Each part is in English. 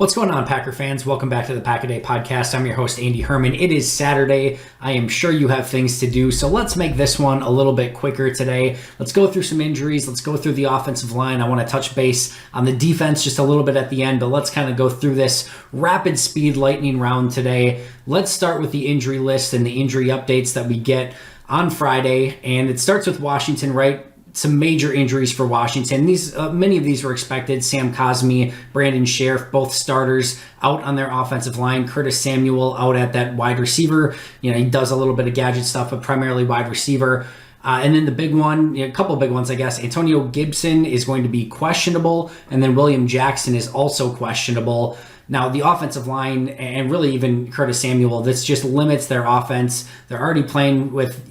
What's going on, Packer fans? Welcome back to the Pack a Day podcast. I'm your host, Andy Herman. It is Saturday. I am sure you have things to do, so let's make this one a little bit quicker today. Let's go through some injuries. Let's go through the offensive line. I want to touch base on the defense just a little bit at the end, but let's kind of go through this rapid speed lightning round today. Let's start with the injury list and the injury updates that we get on Friday, and it starts with Washington, right? Some major injuries for Washington. Many of these were expected. Sam Cosmi, Brandon Sheriff, both starters out on their offensive line. Curtis Samuel out at that wide receiver. He does a little bit of gadget stuff, but primarily wide receiver. And then the big one, a couple of big ones, I guess. Antonio Gibson is going to be questionable, and then William Jackson is also questionable. Now, the offensive line, and really even Curtis Samuel, this just limits their offense. They're already playing with,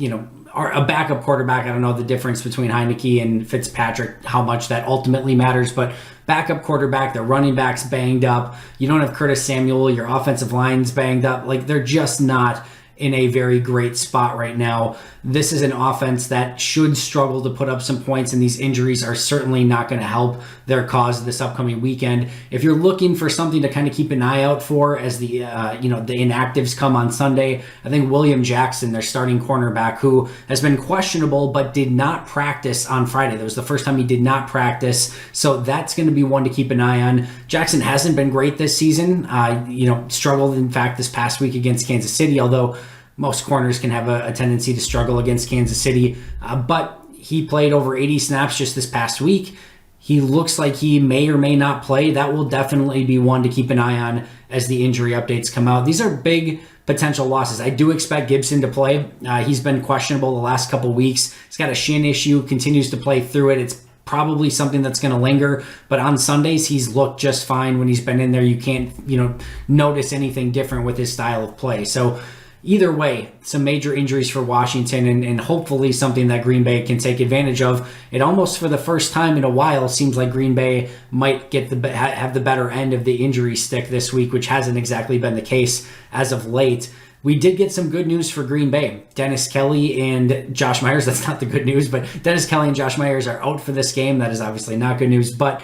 a backup quarterback. I don't know the difference between Heineke and Fitzpatrick, how much that ultimately matters, but backup quarterback, their running back's banged up. You don't have Curtis Samuel, your offensive line's banged up. They're just not in a very great spot right now. This is an offense that should struggle to put up some points, and these injuries are certainly not going to help their cause this upcoming weekend. If you're looking for something to kind of keep an eye out for as the inactives come on Sunday, I think William Jackson, their starting cornerback, who has been questionable but did not practice on Friday. That was the first time he did not practice, so that's going to be one to keep an eye on. Jackson hasn't been great this season. Struggled, in fact, this past week against Kansas City, although most corners can have a tendency to struggle against Kansas City, but he played over 80 snaps just this past week. He looks like he may or may not play. That will definitely be one to keep an eye on as the injury updates come out. These are big potential losses. I do expect Gibson to play. He's been questionable the last couple weeks. He's got a shin issue, continues to play through it. It's probably something that's going to linger, but on Sundays, he's looked just fine when he's been in there. You can't, notice anything different with his style of play. So either way, some major injuries for Washington, and hopefully something that Green Bay can take advantage of. It almost, for the first time in a while, seems like Green Bay might have the better end of the injury stick this week, which hasn't exactly been the case as of late. We did get some good news for Green Bay. Dennis Kelly and Josh Myers, that's not the good news, but Dennis Kelly and Josh Myers are out for this game. That is obviously not good news, but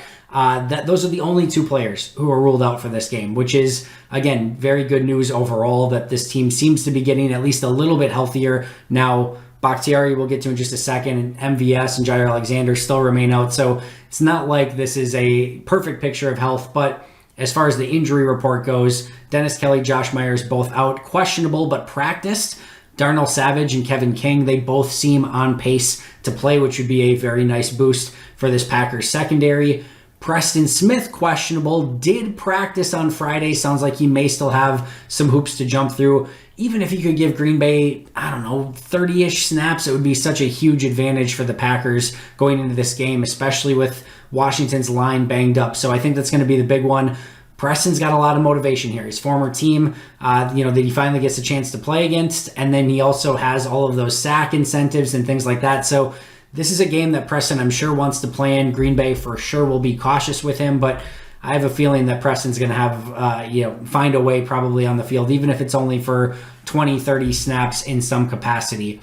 those are the only two players who are ruled out for this game, which is, again, very good news overall that this team seems to be getting at least a little bit healthier. Now, Bakhtiari we'll get to in just a second, and MVS and Jair Alexander still remain out, so it's not like this is a perfect picture of health, but as far as the injury report goes, Dennis Kelly, Josh Myers both out, questionable but practiced. Darnell Savage and Kevin King, they both seem on pace to play, which would be a very nice boost for this Packers secondary. Preston Smith, questionable, did practice on Friday. Sounds like he may still have some hoops to jump through. Even if he could give Green Bay, 30-ish snaps, it would be such a huge advantage for the Packers going into this game, especially with Washington's line banged up. So I think that's going to be the big one. Preston's got a lot of motivation here. His former team, that he finally gets a chance to play against, and then he also has all of those sack incentives and things like that. So this is a game that Preston, I'm sure, wants to play in. Green Bay for sure will be cautious with him, but I have a feeling that Preston's going to have, find a way probably on the field, even if it's only for 20, 30 snaps in some capacity.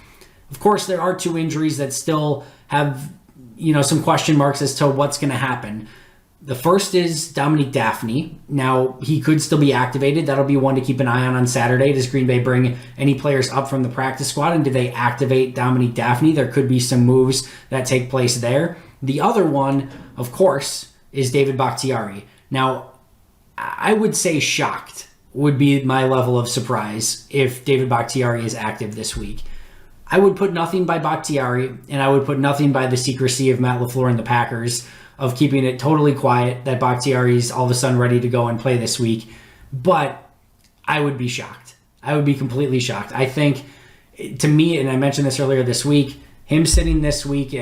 Of course, there are two injuries that still have, some question marks as to what's going to happen. The first is Dominique Daphne. Now, he could still be activated. That'll be one to keep an eye on Saturday. Does Green Bay bring any players up from the practice squad, and do they activate Dominique Daphne? There could be some moves that take place there. The other one, of course, is David Bakhtiari. Now, I would say shocked would be my level of surprise if David Bakhtiari is active this week. I would put nothing by Bakhtiari, and I would put nothing by the secrecy of Matt LaFleur and the Packers of keeping it totally quiet that Bakhtiari's all of a sudden ready to go and play this week. But I would be shocked. I would be completely shocked. I think, to me, and I mentioned this earlier this week, him sitting this week,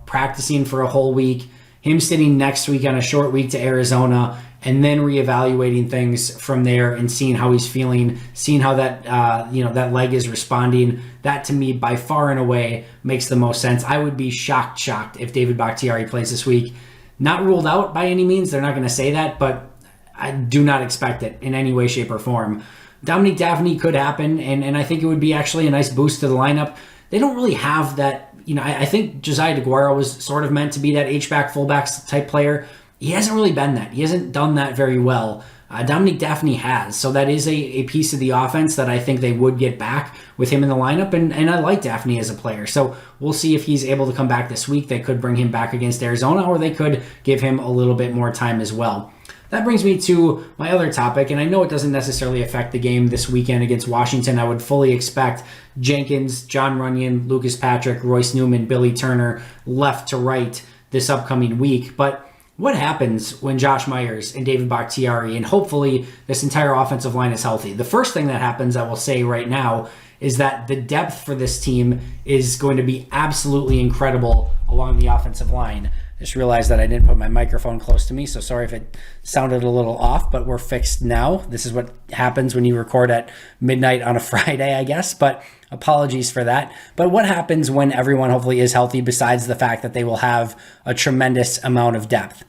practicing for a whole week, him sitting next week on a short week to Arizona, and then reevaluating things from there and seeing how he's feeling, seeing how that that leg is responding. That, to me, by far and away, makes the most sense. I would be shocked if David Bakhtiari plays this week. Not ruled out by any means. They're not going to say that, but I do not expect it in any way, shape, or form. Dominique Daphne could happen, and I think it would be actually a nice boost to the lineup. They don't really have that. I think Josiah DeGuara was sort of meant to be that H-back, fullback type player. He hasn't really been that. He hasn't done that very well. Dominique Daphne has. So that is a piece of the offense that I think they would get back with him in the lineup, and I like Daphne as a player. So we'll see if he's able to come back this week. They could bring him back against Arizona, or they could give him a little bit more time as well. That brings me to my other topic, and I know it doesn't necessarily affect the game this weekend against Washington. I would fully expect Jenkins, John Runyon, Lucas Patrick, Royce Newman, Billy Turner left to right this upcoming week. But what happens when Josh Myers and David Bakhtiari and hopefully this entire offensive line is healthy? The first thing that happens, I will say right now, is that the depth for this team is going to be absolutely incredible along the offensive line. Just realized that I didn't put my microphone close to me, so sorry if it sounded a little off, but we're fixed now. This is what happens when you record at midnight on a Friday, I guess, but apologies for that. But what happens when everyone hopefully is healthy, besides the fact that they will have a tremendous amount of depth?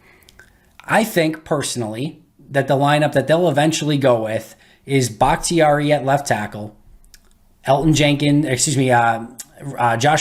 I think personally that the lineup that they'll eventually go with is Bakhtiari at left tackle, Josh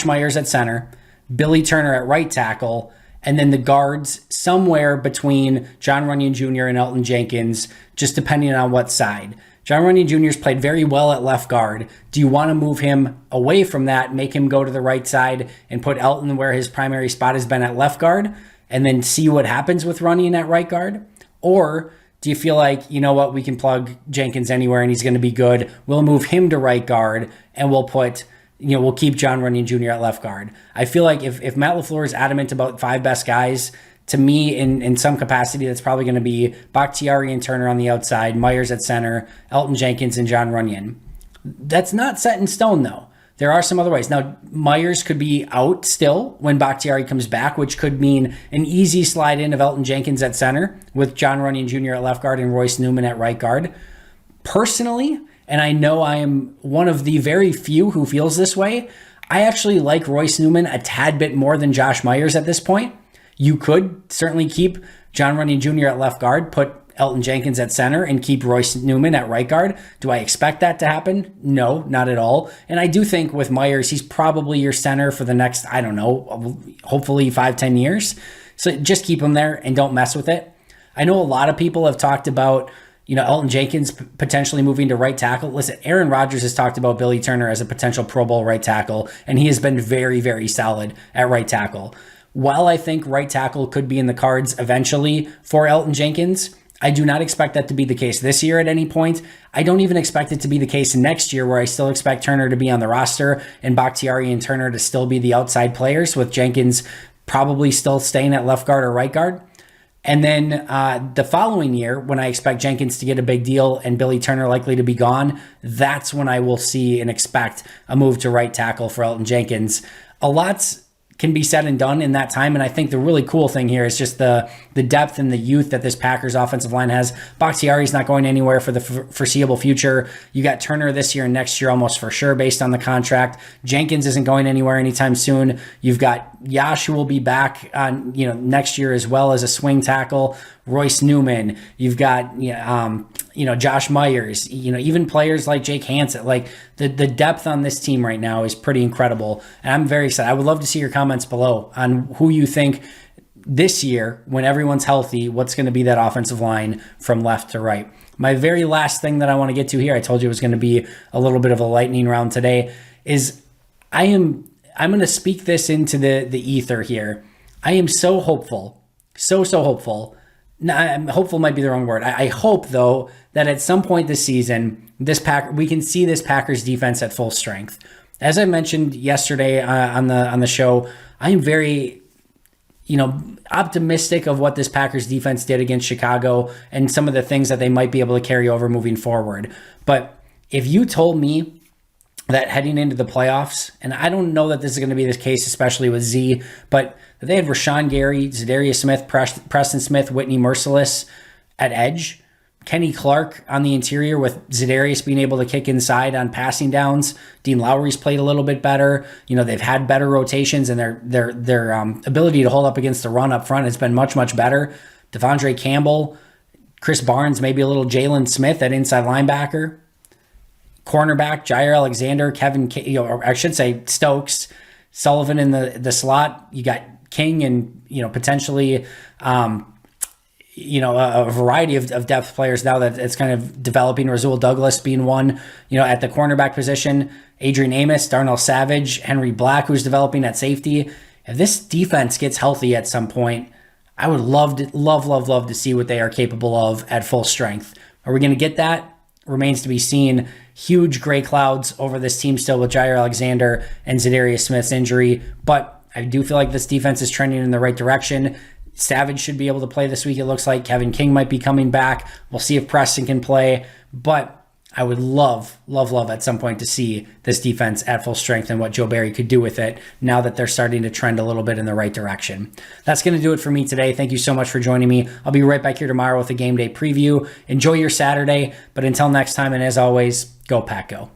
Myers at center, Billy Turner at right tackle, and then the guards somewhere between John Runyon Jr. and Elton Jenkins, just depending on what side. John Runyon Jr. has played very well at left guard. Do you want to move him away from that, make him go to the right side, and put Elton where his primary spot has been at left guard, and then see what happens with Runyon at right guard? Or do you feel like, you know what, we can plug Jenkins anywhere and he's going to be good? We'll move him to right guard, and we'll keep John Runyon Jr. at left guard. I feel like if Matt LaFleur is adamant about 5 best guys, to me, in some capacity, that's probably going to be Bakhtiari and Turner on the outside, Myers at center, Elton Jenkins and John Runyon. That's not set in stone, though. There are some other ways. Now, Myers could be out still when Bakhtiari comes back, which could mean an easy slide in of Elton Jenkins at center with John Runyon Jr. at left guard and Royce Newman at right guard. Personally, and I know I am one of the very few who feels this way, I actually like Royce Newman a tad bit more than Josh Myers at this point. You could certainly keep John Runyon Jr. at left guard, put Elton Jenkins at center, and keep Royce Newman at right guard. Do I expect that to happen? No, not at all. And I do think with Myers, he's probably your center for the next, I don't know, hopefully 5-10 years. So just keep him there and don't mess with it. I know a lot of people have talked about, Elton Jenkins potentially moving to right tackle. Listen, Aaron Rodgers has talked about Billy Turner as a potential Pro Bowl right tackle, and he has been very, very solid at right tackle. While I think right tackle could be in the cards eventually for Elton Jenkins, I do not expect that to be the case this year at any point. I don't even expect it to be the case next year, where I still expect Turner to be on the roster and Bakhtiari and Turner to still be the outside players, with Jenkins probably still staying at left guard or right guard. And then the following year, when I expect Jenkins to get a big deal and Billy Turner likely to be gone, that's when I will see and expect a move to right tackle for Elton Jenkins. A lot's can be said and done in that time. And I think the really cool thing here is just the depth and the youth that this Packers offensive line has. Bakhtiari's not going anywhere for the foreseeable future. You got Turner this year and next year almost for sure based on the contract. Jenkins isn't going anywhere anytime soon. You've got Yash, who will be back on next year as well as a swing tackle. Royce Newman. You've got Josh Myers. Even players like Jake Hansen. Like the depth on this team right now is pretty incredible, and I'm very excited. I would love to see your comments below on who you think this year, when everyone's healthy, what's going to be that offensive line from left to right. My very last thing that I want to get to here, I told you it was going to be a little bit of a lightning round today, is I'm going to speak this into the ether here. I am so hopeful, so hopeful. Hopeful might be the wrong word. I hope, though, that at some point this season, we can see this Packers defense at full strength. As I mentioned yesterday on the show, I am very, optimistic of what this Packers defense did against Chicago and some of the things that they might be able to carry over moving forward. But if you told me that heading into the playoffs, and I don't know that this is going to be the case, especially with Z, but they had Rashawn Gary, Zadarius Smith, Preston Smith, Whitney Merciless at edge, Kenny Clark on the interior with Zadarius being able to kick inside on passing downs. Dean Lowry's played a little bit better. They've had better rotations, and their ability to hold up against the run up front has been much, much better. Devondre Campbell, Chris Barnes, maybe a little Jalen Smith at inside linebacker. Cornerback, Jair Alexander, or I should say Stokes, Sullivan in the slot. You got King and potentially a variety of depth players now that it's kind of developing. Rasul Douglas being one, at the cornerback position, Adrian Amos, Darnell Savage, Henry Black, who's developing at safety. If this defense gets healthy at some point, I would love to see what they are capable of at full strength. Are we going to get that? Remains to be seen. Huge gray clouds over this team still with Jair Alexander and Zadarius Smith's injury, but I do feel like this defense is trending in the right direction. Savage should be able to play this week, it looks like. Kevin King might be coming back. We'll see if Preston can play, but I would love at some point to see this defense at full strength and what Joe Barry could do with it now that they're starting to trend a little bit in the right direction. That's going to do it for me today. Thank you so much for joining me. I'll be right back here tomorrow with a game day preview. Enjoy your Saturday, but until next time, and as always, go Pack Go.